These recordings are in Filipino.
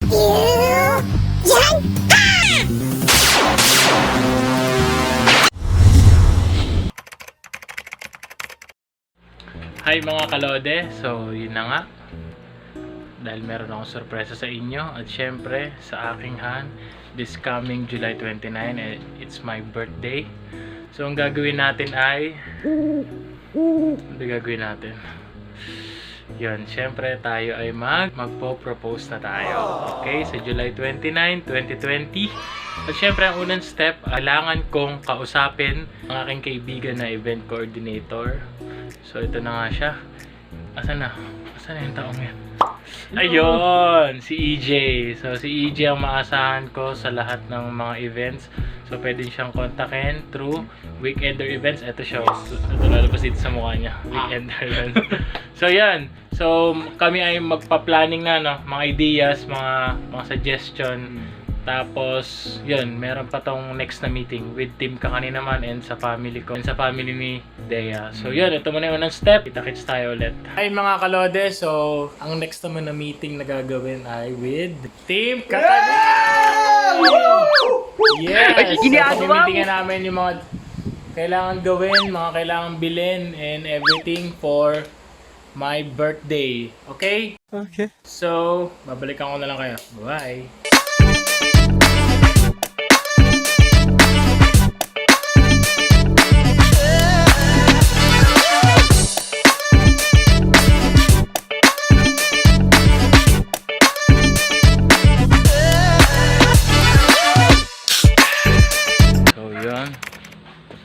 Hi mga kalode, so yun na nga. Dahil meron akong sorpresa sa inyo at syempre sa aking hand, this coming July 29, it's my birthday. So ang gagawin natin ay yun, syempre tayo ay magpo-propose na tayo. Okay, sa July 29, 2020. At syempre ang unang step, kailangan kong kausapin ang aking kaibigan na event coordinator. So ito na nga siya. Asan na yung taong yan? Ayun! Si EJ. So si EJ ang maasahan ko sa lahat ng mga events. So pwede siyang kontakin through Weekender Events. Ito siya. Ito lalabas dito sa mukha niya. Weekender Events. So yan. So kami ay magpa-planning na, no? Mga ideas, mga suggestion. Tapos, yun, meron pa tong next na meeting with Team Kakani naman and sa family ko and sa family ni Dea. So, yun, ito muna yung unang step. Kita-kits tayo ulit. Hi mga kalode! So, ang next naman na meeting na gagawin ay with Team Kakani! Yes! So, meetingan namin yung mga kailangan gawin, mga kailangan bilhin and everything for my birthday. Okay? Okay. So, babalikan ko na lang kayo. Bye!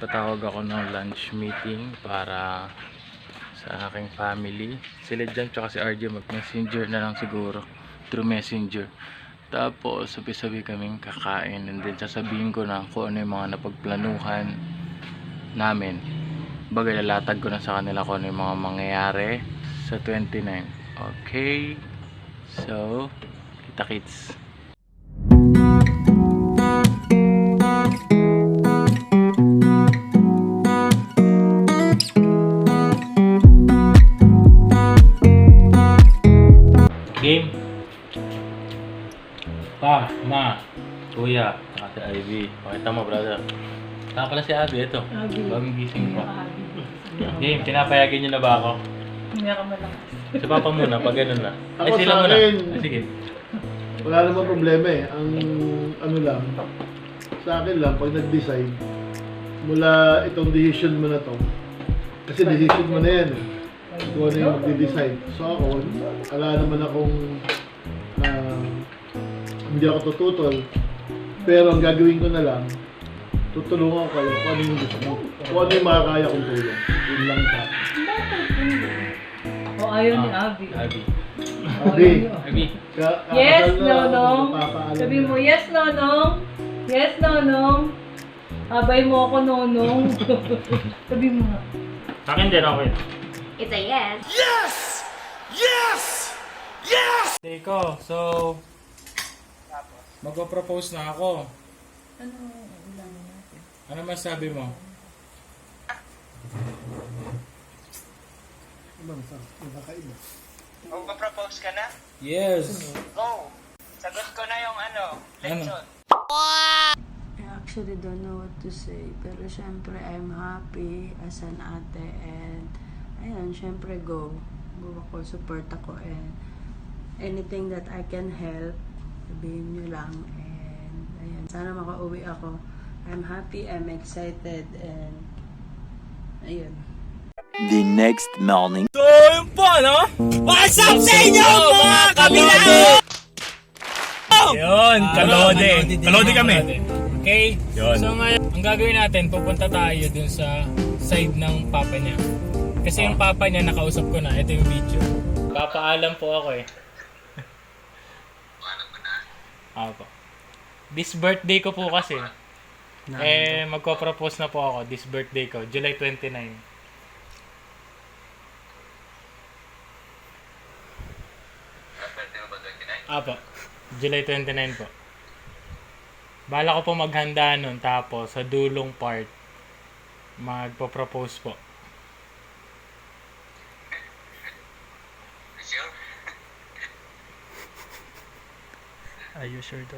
Patawag ako ng lunch meeting para sa aking family. Sila dyan tsaka si RJ mag-messenger na lang siguro through messenger. Tapos sabi-sabi kaming kakain and then sasabihin ko na kung ano yung mga napagplanuhan namin. Bagay lalatag ko na sa kanila kung ano yung mga mangyayari sa 29. Okay, so kita-kits. Game. Pa, ma, kuya, si Ivy. Pakita mo, brother. Saan pala si Abby? Ito. Bagong gising pa. Game, pinapayagan niyo na ba ako? Hindi ka malakas. Sa papa muna, pag ganun na. Ako sila sa muna. akin, Sige. wala namang problema eh. Ang ano lang, sa akin lang, pag nag-decide, mula itong decision mo na to, kasi decision mo na yan eh. Kung ano yung mag-decide. So ako, wala naman akong hindi ako tututol. Pero ang gagawin ko na lang, tutulungan ko kayo kung ano yung gusto mo. Kung ano yung makakaya kong tulong. Yun lang sa akin. O ayaw ni Abby. Abby. Abi, Abby. Yes, Nonong. Sabi mo, yes, Nonong. Yes, Nonong. Abay mo ako, Nonong. Sabi mo nga. Sa akin din, okay. It's a yes. Yes! Yes! Yes! Teko, so magpo-propose na ako. Ano ulan natin? Ano masabi mo? Nakakaiba. Magpa-propose ka na? Yes. Go! Sagot ko na yung lesson. I actually don't know what to say, pero syempre I'm happy as an ate and ayun, syempre go ako, support ako and anything that I can help, sabihin nyo lang and ayun, sana makauwi ako. I'm happy, I'm excited and ayun. The next morning. So, yun po, no? What's up sa inyo, mga kabilao? Yun, kalode. Kalode kami. Okay? Yun. So ngayon, ang gagawin natin, pupunta tayo dun sa side ng papa niya. Kasi yung papa niya, nakausap ko na. Ito yung video. Papaalam po ako eh. Paalam mo na? Ako. This birthday ko po kasi. Magko-propose na po ako. This birthday ko. July 29. Apo. July 29 po. Bala ko po maghanda nun. Tapos sa dulong part, magpo-propose po. Are you sure daw?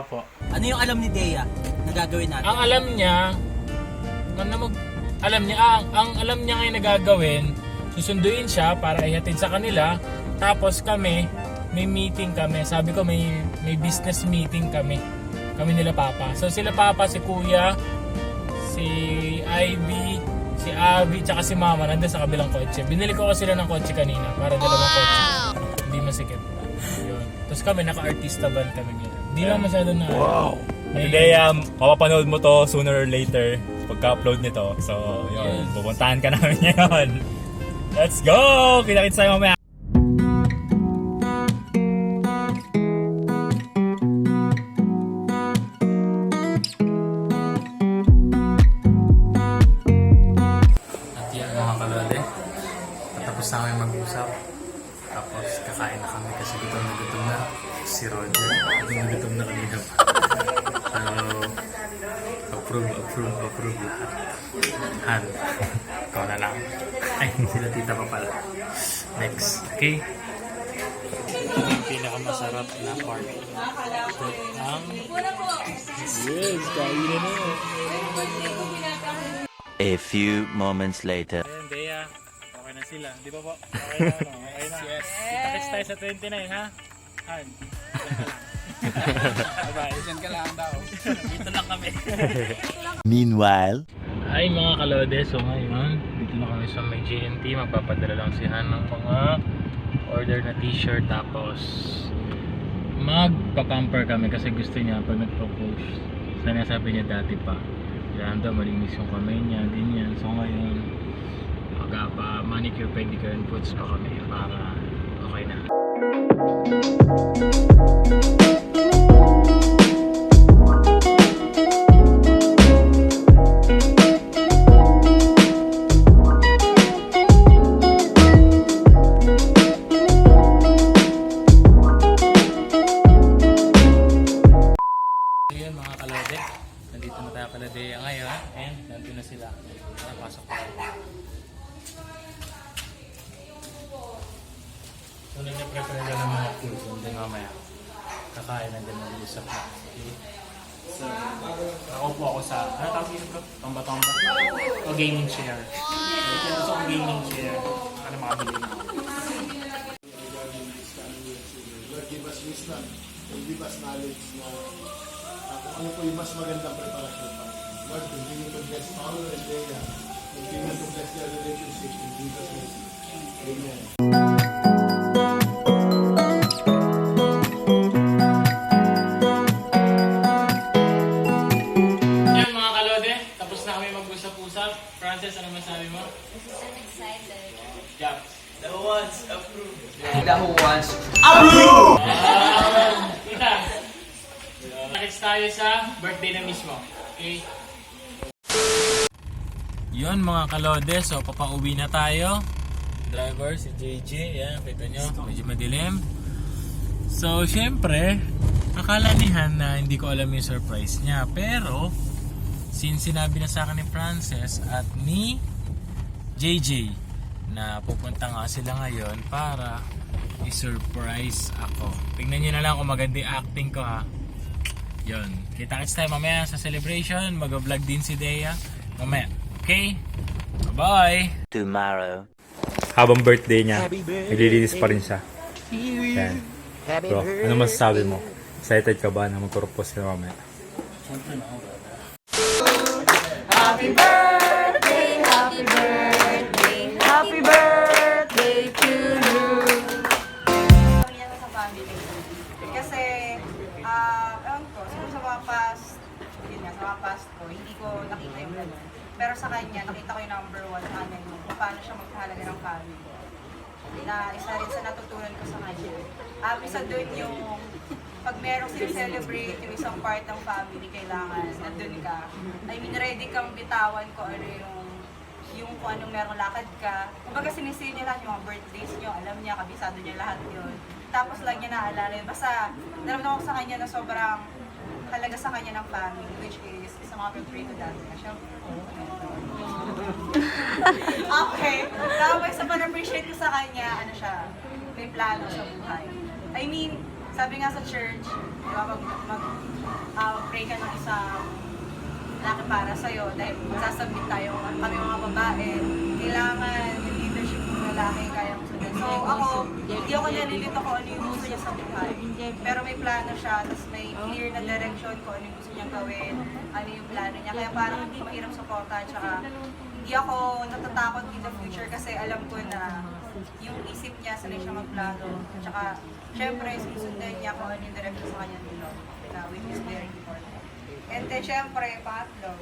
Opo. Ano yung alam ni Dea na gagawin natin? Ang alam niya, ang alam niya ngayon na gagawin, susunduin siya para ihatid sa kanila. Tapos kami, may meeting kami. Sabi ko may business meeting kami. Kami nila Papa. So sila Papa, si Kuya, si Ivy, si Abby, tsaka si Mama nandun sa kabilang kotse. Binili ko sila ng kotse kanina para dalawang kotse. Hindi masikip. Yun. Tapos kami, naka-artista band kami nila. Hindi lang masyado na... Wow! Today, mapapanood mo to sooner or later pagka-upload nito. So, yun, pupuntahan ka namin ngayon. Let's go! Kita-kits tayo mamaya. At yan mga kalode, patapos na kami mag-usap. Tapos kakain na kami kasi gutom na. Si Roger, gutom na kanina pa. So, approve lahat. Han, ikaw na lang. Ay, sila tita pa pala. Next, okay? Ito yung pinakamasarap na part. So, yes, kain na. A few moments later. Ayan, Bea. Okay na sila. Di ba po? Okay na, no? Okay na. Yes. Kita-kits tayo sa 29, ha? Han. Bye-bye. Diyan ka lang daw. Dito lang kami. Meanwhile. Ay mga kalode, so ngayon, dito na kami sa may JNT. Magpapadala lang si Han ng mga order na t-shirt. Tapos, magpa-pamper kami kasi gusto niya pag nag-propose. Sana sabi niya dati pa. Kailangan daw malinis yung kamay niya, ganyan. So ngayon, magpa-manicure, pedicure, and foots pa kami para okay na. Ayan mga kalode, nandito na tayo kalode ngayon and nandun na sila. Napasok tayo. So nag-prepare na ng mga food and then mamaya kakain na din mag-uusap na. Okay? So, ako po ako sa, ano tawag dito? Tomba-tomba? O gaming chair. So, kung gusto kong gaming chair, ano makabili na ako? Lord, give us wisdom and give us knowledge na kung ano po yung mas magandang preparasyon pa. Lord, continue to bless Paolo and Dea. Continue to bless their relationship in Jesus' name. Amen. Yan mga kalode, tapos na kami mag-usap-usap. Frances, ano masabi mo? I'm excited. Yeah. The ones approved. Kita. Nakits tayo sa birthday na mismo. Okay? Yun mga kalode, so papauwi na tayo. Driver, si JJ, yan, kita nyo, medyo madilim. So, syempre, akala ni Han na hindi ko alam yung surprise niya. Pero, since sinabi na sa akin ni Frances at ni JJ na pupunta nga sila ngayon para i-surprise ako. Tingnan nyo na lang kung maganda yung acting ko ha. Yun. Kita-kits tayo mamaya sa celebration. Mag-vlog din si Dea mamaya. Okay? Bye-bye! Tomorrow. Habang birthday niya, naglilinis pa rin siya. Yan. Bro, ano masasabi mo? Excited ka ba na mag-propose ka mamaya? Happy birthday, happy birthday, happy birthday to you. Pamilya ko sa family. Kasi, ewan ko, siguro sa mga past, yun nga, sa mga past ko, hindi ko nakita yung gano'n. Pero sa kanya, nakita ko yung number one sa amin, kung paano siya magpahalaga ng family. Na isa rin sa natutunan ko sa kanya. Isa doon yung, pag merong sincelebrate yung isang part ng family, kailangan nandun ka. I mean, ready kang bitawan ko ano yung kung anong merong lakad ka. Kumbaga sinisiri niya lahat yung mga birthdays niyo, alam niya, kabisado niya lahat yun. Tapos lang niya naalala yun. Basta, naramdaman ko sa kanya na sobrang halaga sa kanya ng family, which is isa mga pag-pray to dati na siya. Okay. Tapos sa pag-appreciate ko sa kanya, ano siya, may plano sa buhay. I mean, sabi nga sa church, di ba, pray ka ng isang lalaki para sa'yo dahil magsasubmit tayo kami mga babae, kailangan yung leadership ng lalaki kaya mo sundan. So ako, hindi ako nalilito kung ano yung gusto niya sa buhay. Pero may plano siya, tapos may clear na direction kung ano yung gusto niyang gawin, ano yung plano niya. Kaya parang hindi mahirap supportan, tsaka hindi ako natatakot in the future kasi alam ko na yung isip niya, sanay siya magplano. Tsaka, syempre, susundan niya kung ano yung direction sa kanya nilo, na which is very important. And then, syempre, pangatlo,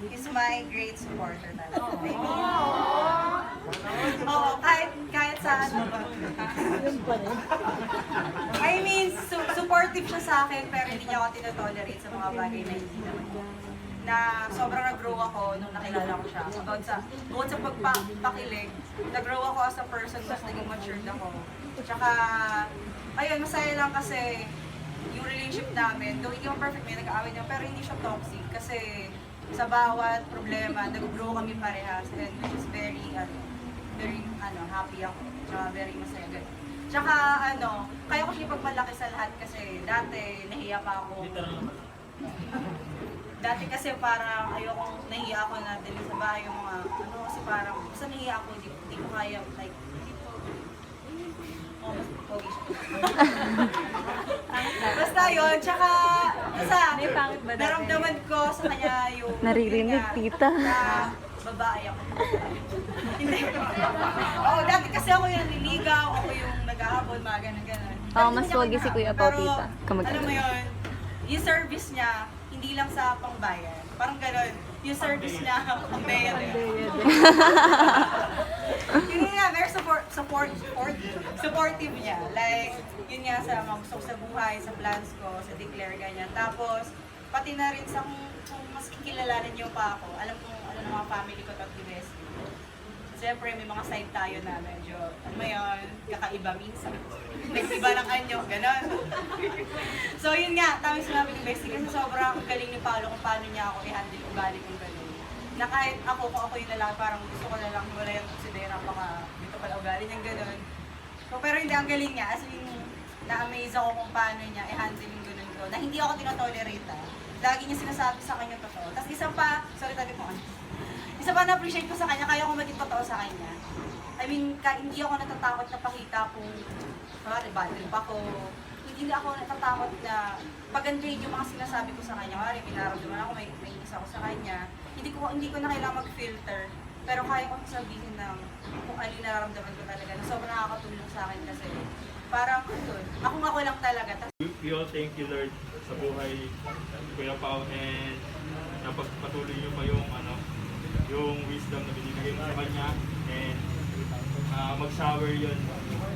is my great supporter talaga. I mean, oo, kahit sa ano ba. I mean, supportive siya sa akin, pero hindi niya ako tinatolerate sa mga bagay na hindi naman na sobrang nag-grow ako nung nakilala ko siya. Bukod sa pagpakilig, nag-grow ako as a person, mas naging matured ako. Tsaka, ayun, masaya lang kasi yung relationship namin, though hindi mo perfect, may nag-aaway niya, pero hindi siya toxic kasi sa bawat problema, nag-grow kami parehas, and which is very happy ako. Tsaka very masaya. Good. Tsaka, kaya ko siya pagmalaki sa lahat kasi dati, nahiya pa ako. Dati kasi parang ayokong nahiya ako na dali sa bahay yung mga kasi parang basta nahiya ako, di ko kaya like mas pogi siya. Basta yun, tsaka naramdaman ko sa kanya yung Naririnig, tita. na babae ako. Hindi. Oo, dati kasi ako yung nililigaw, ako yung nag-ahabol, mga ganun-ganun. Oo, mas wagi si Kuya Pao, Pero, tita. alam mo yun, yung service niya, hindi lang sa pangbayan. Parang gano'n. Yung service niya, pangbayan. Yun nga, very supportive niya. Like, yun nga sa mga gusto ko sa buhay, sa plans ko, sa declare, ganyan. Tapos, pati na rin sa kung mas kikilalanin niyo pa ako, alam kong ano ng mga family ko at the best. Siyempre, may mga side tayo na medyo, ano mo yun, kakaiba minsan. Nag-iba ng anyo, gano'n. So, yun nga, tama sinabi ni Bestie, kasi sobrang galing ni Paolo kung paano niya ako i-handle yung ugali kong gano'n. Na kahit ako, kung ako yung lalaki, parang gusto ko na lang wala yung konsidera, baka dito pala ugali niyang gano'n. So, pero hindi, ang galing niya, as in, na-amaze ako kung paano niya i-handle yung gano'n ko, na hindi ako tinatolerate. Lagi niya sinasabi sa kanya totoo. Tapos isa pa, sorry tabi ko isa pa na-appreciate ko sa kanya, kaya ko maging totoo sa kanya. I mean, hindi ako natatakot na pakita kung battle pa ko. Hindi ako natatakot na pag-ungrade yung mga sinasabi ko sa kanya. Kaya minaramdaman ako, may inis ako sa kanya. Hindi ko na kailangan mag-filter. Pero kaya ko sabihin ng kung ano yung nararamdaman ko talaga. Na sobrang nakakatulong sa akin kasi parang ako lang talaga. We all thank you, Lord, sa buhay ni Kuya Pao, and napagpatuloy niyo pa yung wisdom na binibigay mo sa kanya, and mag-shower yun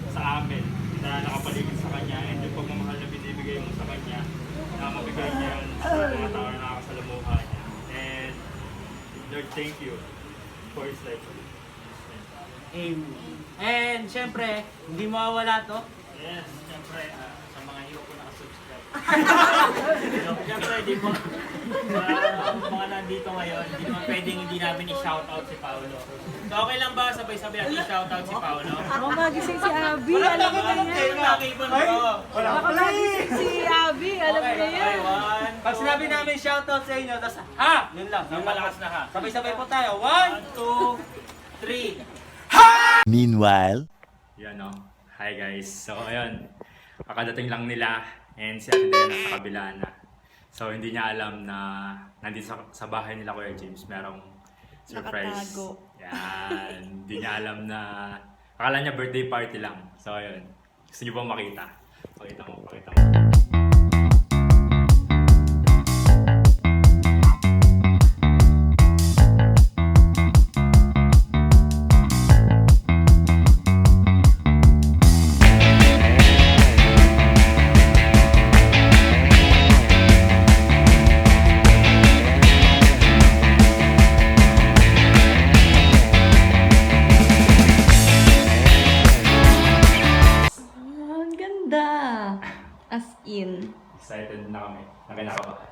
sa amin na nakapaligid sa kanya, and yung pagmamahal na binibigay mo sa kanya na mabigay niya yun sa mga tao na nakakasalamuha niya. And Lord, thank you for his life. And syempre, hindi mawawala to. Yes, siyempre, sa mga iyo ko nakasubscribe. Syempre, di mo mga nandito ngayon, hindi naman pwedeng hindi namin i-shoutout si Paolo. So okay lang ba sabay-sabay natin i-shoutout si Paolo? Ako magising si Abby, alam mo na yan. Baka magising si Abby, alam mo na yan. Okay, one. Pag sinabi namin shoutout sa inyo, tapos ha! Yun lang. Ang malakas na ha. Sabay-sabay po tayo. 1, 2, 3. Meanwhile, Yan o. Hi guys. So ayun, kakadating lang nila, and si Ate Dea nasa kabila na. So hindi niya alam na nandito sa bahay nila Kuya James merong surprise. Nakatago. Yan. Hindi niya alam na, akala niya birthday party lang. So ayun, gusto niyo ba makita? Pakita mo. Ang ganda. As in. Excited na kami. Nakinakabahan.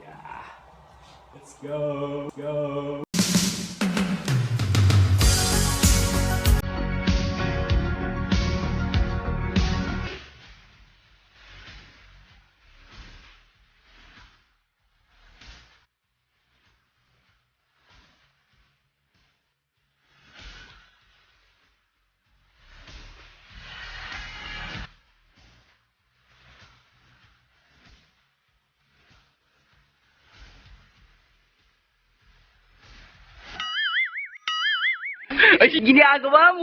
Yeah. Let's go. Ay, ginagawa mo!